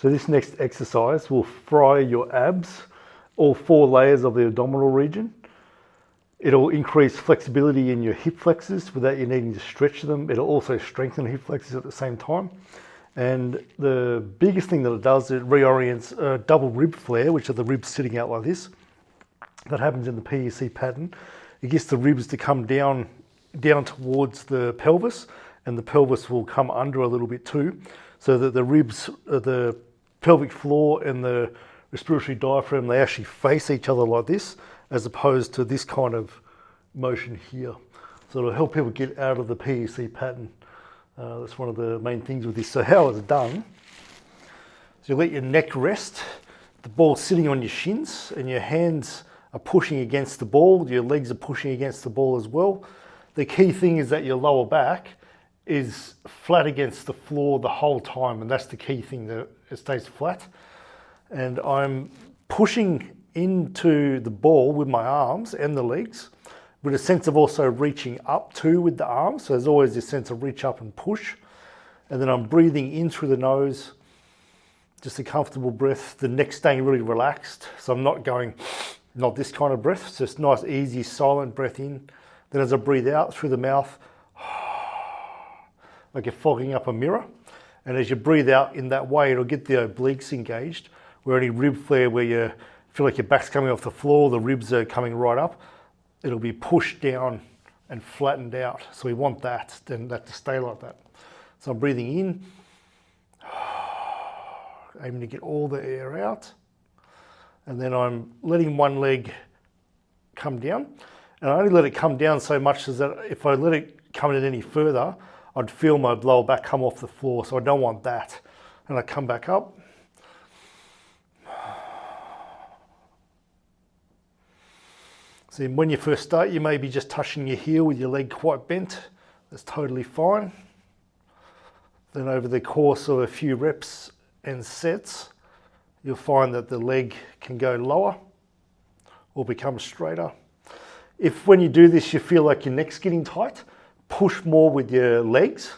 So this next exercise will fry your abs, all 4 layers of the abdominal region. It'll increase flexibility in your hip flexors without you needing to stretch them. It'll also strengthen the hip flexors at the same time. And the biggest thing that it does, it reorients a double rib flare, which are the ribs sitting out like this. That happens in the PEC pattern. It gets the ribs to come down towards the pelvis, and the pelvis will come under a little bit too, so that the ribs, the pelvic floor and the respiratory diaphragm, they actually face each other like this, as opposed to this kind of motion here. So it'll help people get out of the PEC pattern. That's one of the main things with this. So how it's done, so you let your neck rest, the ball's sitting on your shins, and your hands are pushing against the ball, your legs are pushing against the ball as well. The key thing is that your lower back is flat against the floor the whole time, and that's the key thing, that it stays flat. And I'm pushing into the ball with my arms and the legs, with a sense of also reaching up too with the arms. So there's always this sense of reach up and push. And then I'm breathing in through the nose, just a comfortable breath. The neck's staying really relaxed. So I'm not going, not this kind of breath. It's just nice, easy, silent breath in. Then as I breathe out through the mouth, like you're fogging up a mirror. And as you breathe out in that way, it'll get the obliques engaged, where any rib flare where you feel like your back's coming off the floor, the ribs are coming right up, it'll be pushed down and flattened out. So we want that, then that to stay like that. So I'm breathing in, aiming to get all the air out. And then I'm letting one leg come down. And I only let it come down so much as that if I let it come in any further, I'd feel my lower back come off the floor. So I don't want that. And I come back up. So when you first start, you may be just touching your heel with your leg quite bent. That's totally fine. Then over the course of a few reps and sets, you'll find that the leg can go lower or become straighter. If when you do this, you feel like your neck's getting tight, push more with your legs.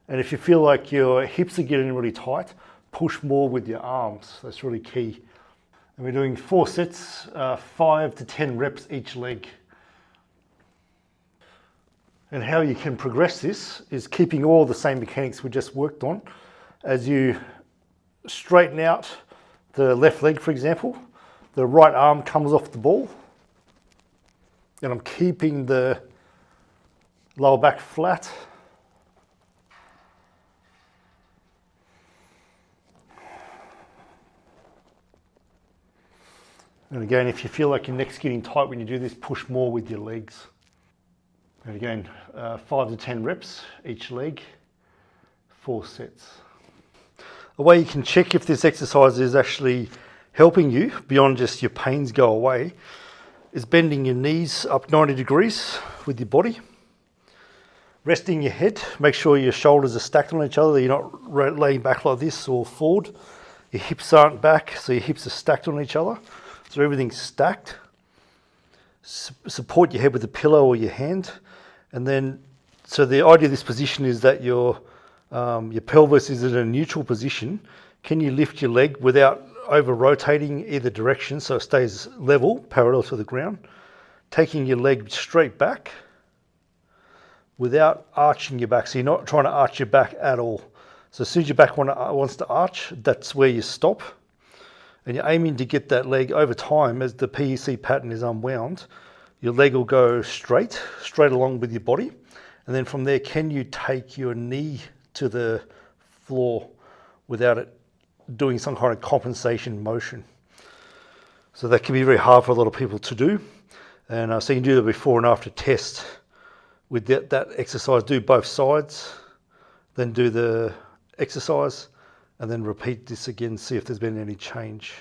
And if you feel like your hips are getting really tight, push more with your arms. That's really key. And we're doing 4 sets, 5 to 10 reps each leg. And how you can progress this is keeping all the same mechanics we just worked on. As you straighten out the left leg, for example, the right arm comes off the ball. And I'm keeping the lower back flat. And again, if you feel like your neck's getting tight when you do this, push more with your legs. And again, 5 to 10 reps each leg, 4 sets. A way you can check if this exercise is actually helping you beyond just your pains go away is bending your knees up 90 degrees with your body. Resting your head, make sure your shoulders are stacked on each other, you're not laying back like this or forward. Your hips aren't back, so your hips are stacked on each other. So everything's stacked. Support your head with a pillow or your hand. And then, so the idea of this position is that your pelvis is in a neutral position. Can you lift your leg without over rotating either direction so it stays level, parallel to the ground? Taking your leg straight back without arching your back. So you're not trying to arch your back at all. So as soon as your back wants to arch, that's where you stop. And you're aiming to get that leg over time as the PEC pattern is unwound. Your leg will go straight along with your body. And then from there, can you take your knee to the floor without it doing some kind of compensation motion? So that can be very hard for a lot of people to do. And so you can do the before and after test with that exercise. Do both sides, then do the exercise, and then repeat this again, see if there's been any change.